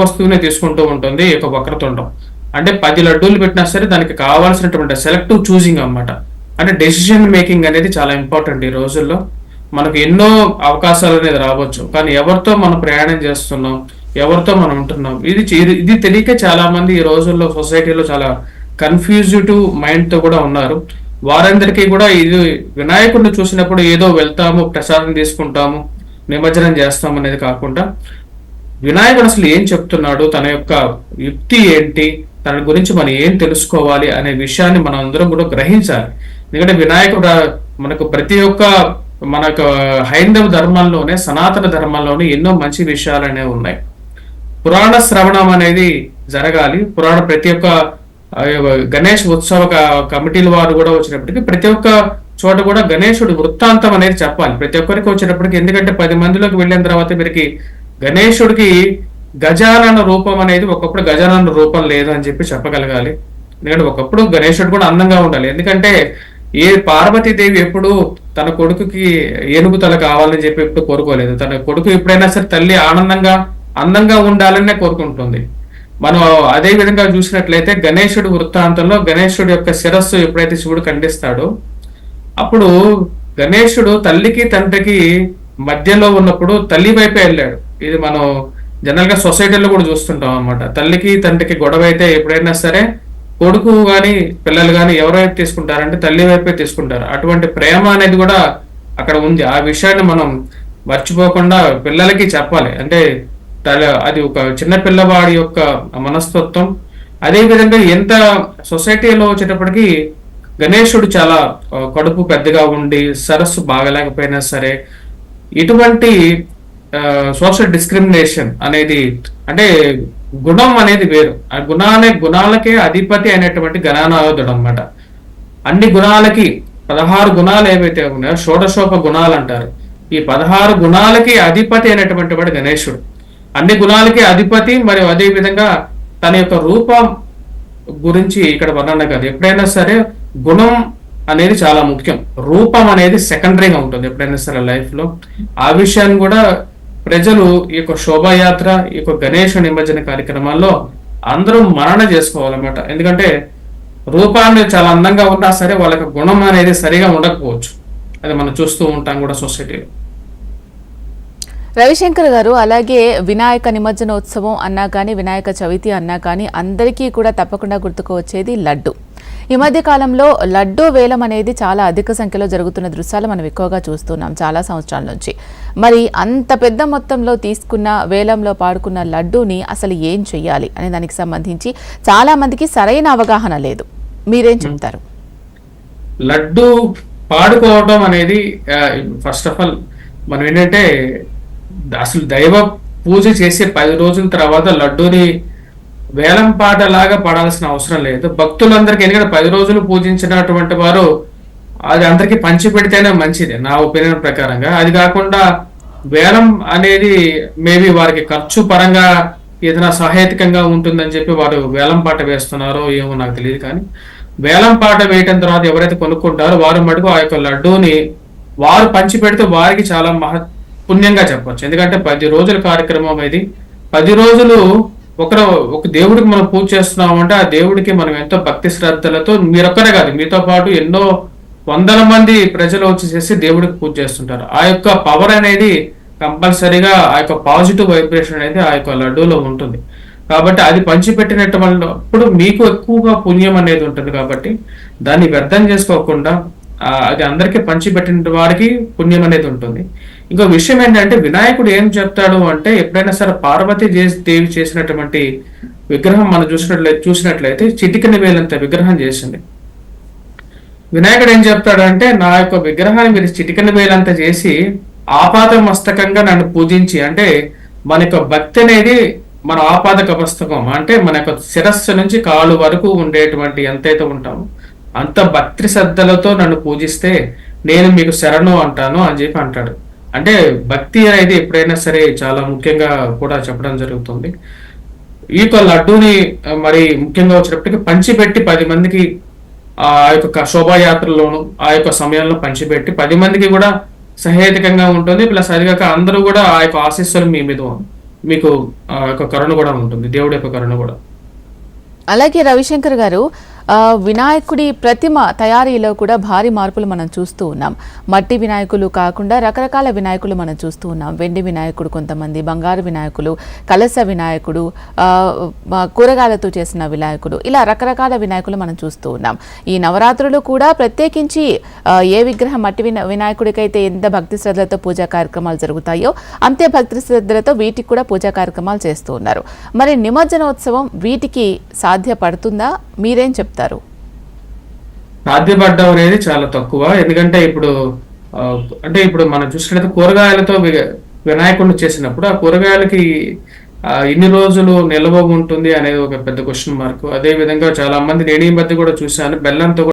వస్తువునే తీసుకుంటూ ఉంటుంది ఈ యొక్క వక్రతుండం. అంటే 10 లడ్డూలు పెట్టినా సరే దానికి కావాల్సినటువంటి సెలెక్టివ్ చూసింగ్ అన్నమాట. అంటే డెసిషన్ మేకింగ్ అనేది చాలా ఇంపార్టెంట్ ఈ రోజుల్లో. మనకు ఎన్నో అవకాశాలు అనేది రావచ్చు, కానీ ఎవరితో మనం ప్రయాణం చేస్తున్నాం, ఎవరితో మనం ఉంటున్నాం, ఇది తెలియక చాలా మంది ఈ రోజుల్లో సొసైటీలో చాలా కన్ఫ్యూజ్డ్ మైండ్ తో కూడా ఉన్నారు. వారందరికీ కూడా ఇది వినాయకుడిని చూసినప్పుడు ఏదో వెళ్తాము, ప్రసాదం తీసుకుంటాము, నిమజ్జనం చేస్తాం అనేది కాకుండా వినాయకుడు అసలు ఏం చెప్తున్నాడు, తన యొక్క యుక్తి ఏంటి, తన గురించి మనం ఏం తెలుసుకోవాలి అనే విషయాన్ని మనం అందరం కూడా గ్రహించాలి. ఎందుకంటే వినాయకుడు మనకు ప్రతి ఒక్క మనకు హైందవ ధర్మంలోనే, సనాతన ధర్మంలోనే ఎన్నో మంచి విషయాలు అనేవి ఉన్నాయి. పురాణ శ్రవణం అనేది జరగాలి. ప్రతి ఒక్క గణేష్ ఉత్సవ కమిటీల వారు కూడా వచ్చినప్పటికీ ప్రతి ఒక్క చోట కూడా గణేశుడి వృత్తాంతం అనేది చెప్పాలి ప్రతి ఒక్కరికి వచ్చేటప్పటికి. ఎందుకంటే 10 మందిలోకి వెళ్ళిన తర్వాత వీరికి గణేశుడికి గజానన రూపం అనేది, ఒకప్పుడు గజానన రూపం లేదు అని చెప్పి చెప్పగలగాలి. ఎందుకంటే ఒకప్పుడు గణేశుడు కూడా అందంగా ఉండాలి. ఎందుకంటే ఏ పార్వతీదేవి ఎప్పుడు తన కొడుకుకి ఏనుగు తల కావాలని చెప్పి ఎప్పుడు కోరుకోలేదు. తన కొడుకు ఎప్పుడైనా సరే తల్లి అందంగా ఉండాలనే కోరుకుంటుంది. మనం అదే విధంగా చూసినట్లయితే గణేశుడి వృత్తాంతంలో గణేశుడి యొక్క శిరస్సు ఎప్పుడైతే శివుడు ఖండిస్తాడో అప్పుడు గణేశుడు తల్లికి తండ్రికి మధ్యలో ఉన్నప్పుడు తల్లి వైపే వెళ్ళాడు. ఇది మనం జనరల్ గా సొసైటీలో కూడా చూస్తుంటాం అన్నమాట. తల్లికి తండ్రికి గొడవ అయితే ఎప్పుడైనా సరే కొడుకు గాని పిల్లలు గాని ఎవరైతే తీసుకుంటారంటే తల్లి వైపే తీసుకుంటారు. అటువంటి ప్రేమ అనేది కూడా అక్కడ ఉంది. ఆ విషయాన్ని మనం మర్చిపోకుండా పిల్లలకి చెప్పాలి. అంటే అది ఒక చిన్న పిల్లవాడి యొక్క మనస్తత్వం. అదే విధంగా ఎంత సొసైటీలో వచ్చేటప్పటికి గణేశుడు చాలా కడుపు పెద్దగా ఉండి సరస్సు బాగలేకపోయినా సరే ఇటువంటి సోషల్ డిస్క్రిమినేషన్ అనేది, అంటే గుణం అనేది వేరు. ఆ గుణాలకే అధిపతి అయినటువంటి గణనాథుడు అనమాట. అన్ని గుణాలకి 16 గుణాలు ఏవైతే ఉన్నాయో షోడశోప గుణాలు అంటారు. ఈ 16 గుణాలకి అధిపతి అయినటువంటి వాడు గణేశుడు. అన్ని గుణాలకి అధిపతి. మరియు అదే విధంగా తన యొక్క రూపం గురించి ఇక్కడ వర్ణన కాదు. ఎప్పుడైనా సరే గుణం అనేది చాలా ముఖ్యం, రూపం అనేది సెకండరీగా ఉంటుంది ఎప్పుడైనా సరే లైఫ్ లో. ఆ విషయాన్ని కూడా ప్రజలు ఈ యొక్క శోభాయాత్ర, ఈ యొక్క గణేష నిమజ్జన కార్యక్రమాల్లో అందరూ మరణ చేసుకోవాలన్నమాట. ఎందుకంటే రూపాన్ని చాలా అందంగా ఉన్నా సరే వాళ్ళకి గుణం అనేది సరిగా ఉండకపోవచ్చు. అది మనం చూస్తూ ఉంటాం కూడా సొసైటీలో. రవిశంకర్ గారు, అలాగే వినాయక నిమజ్జనోత్సవం అన్నా కానీ, వినాయక చవితి అన్నా కానీ అందరికీ కూడా తప్పకుండా గుర్తుకు వచ్చేది లడ్డు. ఈ మధ్య కాలంలో లడ్డూ వేలం అనేది చాలా అధిక సంఖ్యలో జరుగుతున్న దృశ్యాలు మనం ఎక్కువగా చూస్తున్నాం చాలా సంవత్సరాల నుంచి. మరి అంత పెద్ద మొత్తంలో తీసుకున్న వేలంలో పాడుకున్న లడ్డూని అసలు ఏం చెయ్యాలి అనే దానికి సంబంధించి చాలా మందికి సరైన అవగాహన లేదు. మీరేం చెప్తారు? లడ్డు పాడుకోవడం అనేది ఫస్ట్ ఆఫ్ ఆల్ మనం ఏంటంటే అసలు దైవ పూజ చేసే 10 రోజుల తర్వాత లడ్డూని వేలం పాట లాగా పడాల్సిన అవసరం లేదు. భక్తులందరికీ, ఎందుకంటే 10 రోజులు పూజించినటువంటి వారు అది అందరికీ పంచి పెడితేనే మంచిది నా ఒపీనియన్ ప్రకారంగా. అది కాకుండా వేలం అనేది మేబీ వారికి ఖర్చు పరంగా ఏదైనా సహేతుకంగా ఉంటుందని చెప్పి వారు వేలం పాట వేస్తున్నారో ఏమో నాకు తెలియదు. కానీ వేలం పాట వేయటం తర్వాత ఎవరైతే కొనుక్కుంటారో వారు మటుకు ఆ యొక్క లడ్డూని వారు పంచి పెడితే వారికి చాలా పుణ్యంగా చెప్పొచ్చు. ఎందుకంటే 10 రోజుల కార్యక్రమం ఇది. 10 రోజులు ఒక దేవుడికి మనం పూజ చేస్తున్నాం అంటే ఆ దేవుడికి మనం ఎంతో భక్తి శ్రద్ధలతో, మీరొక్కరే కాదు మీతో పాటు ఎన్నో వందల మంది ప్రజలు వచ్చి చేసి దేవుడికి పూజ చేస్తుంటారు. ఆ యొక్క పవర్ అనేది కంపల్సరీగా, ఆ యొక్క పాజిటివ్ వైబ్రేషన్ అనేది ఆ యొక్క లడ్డూలో ఉంటుంది. కాబట్టి అది పంచిపెట్టినప్పుడు మీకు ఎక్కువగా పుణ్యం అనేది ఉంటుంది. కాబట్టి దాన్ని వ్యర్థం చేసుకోకుండా అది అందరికీ పంచిపెట్టిన వారికి పుణ్యం అనేది ఉంటుంది. ఇంకో విషయం ఏంటంటే వినాయకుడు ఏం చెప్తాడు అంటే, ఎప్పుడైనా సరే పార్వతీ దేవి చేసినటువంటి విగ్రహం మనం చూసినట్లయితే చిటికెన వేలంత విగ్రహం చేసింది. వినాయకుడు ఏం చెప్తాడు అంటే, నా యొక్క విగ్రహాన్ని మీరు చిటికెన వేలంత చేసి ఆపాత మస్తకంగా నన్ను పూజించి, అంటే మన యొక్క భక్తి అనేది మన ఆపాదక మస్తకం అంటే మన యొక్క శిరస్సు నుంచి కాలు వరకు ఉండేటువంటి ఎంతైతే ఉంటామో అంత భక్తి శ్రద్ధలతో నన్ను పూజిస్తే నేను మీకు శరణు అంటాను అని చెప్పి అంటాడు. అంటే భక్తి అనేది ఎప్పుడైనా సరే చాలా ముఖ్యంగా కూడా చెప్పడం జరుగుతుంది. ఈ యొక్క లడ్డూని మరి ముఖ్యంగా వచ్చేటప్పటికి పంచిపెట్టి 10 మందికి ఆ యొక్క శోభాయాత్రలోను ఆ యొక్క సమయంలో పంచిపెట్టి 10 మందికి కూడా సహేతుకంగా ఉంటుంది. ప్లస్ అది కాక అందరూ కూడా ఆ యొక్క ఆశీస్సులు మీ మీద మీకు యొక్క కరుణ కూడా ఉంటుంది, దేవుడి యొక్క కరుణ కూడా. అలాగే రవిశంకర్ గారు, వినాయకుడి ప్రతిమ తయారీలో కూడా భారీ మార్పులు మనం చూస్తూ ఉన్నాం. మట్టి వినాయకులు కాకుండా రకరకాల వినాయకులు మనం చూస్తూ ఉన్నాం. వెండి వినాయకుడు కొంతమంది, బంగారు వినాయకులు, కలశ వినాయకుడు, కూరగాయలతో చేసిన వినాయకుడు, ఇలా రకరకాల వినాయకులు మనం చూస్తూ ఉన్నాం. ఈ నవరాత్రులు కూడా ప్రత్యేకించి ఏ విగ్రహం మట్టి వినాయకుడికైతే ఎంత భక్తి శ్రద్ధలతో పూజా కార్యక్రమాలు జరుగుతాయో అంతే భక్తి శ్రద్ధలతో వీటికి కూడా పూజా కార్యక్రమాలు చేస్తూ ఉన్నారు. మరి నిమజ్జనోత్సవం వీటికి సాధ్యపడుతుందా? మీరేం చెప్తారు? సాధ్యపడడం అనేది చాలా తక్కువ. ఎందుకంటే ఇప్పుడు అంటే ఇప్పుడు మనం చూసినట్లయితే కూరగాయలతో వినాయకుడిని చేసినప్పుడు ఆ కూరగాయలకి ఇన్ని రోజులు నిల్వ ఉంటుంది అనేది ఒక పెద్ద క్వశ్చన్ మార్క్. అదే విధంగా చాలా మంది నేను ఈ మధ్య కూడా చూశాను, బెల్లంతో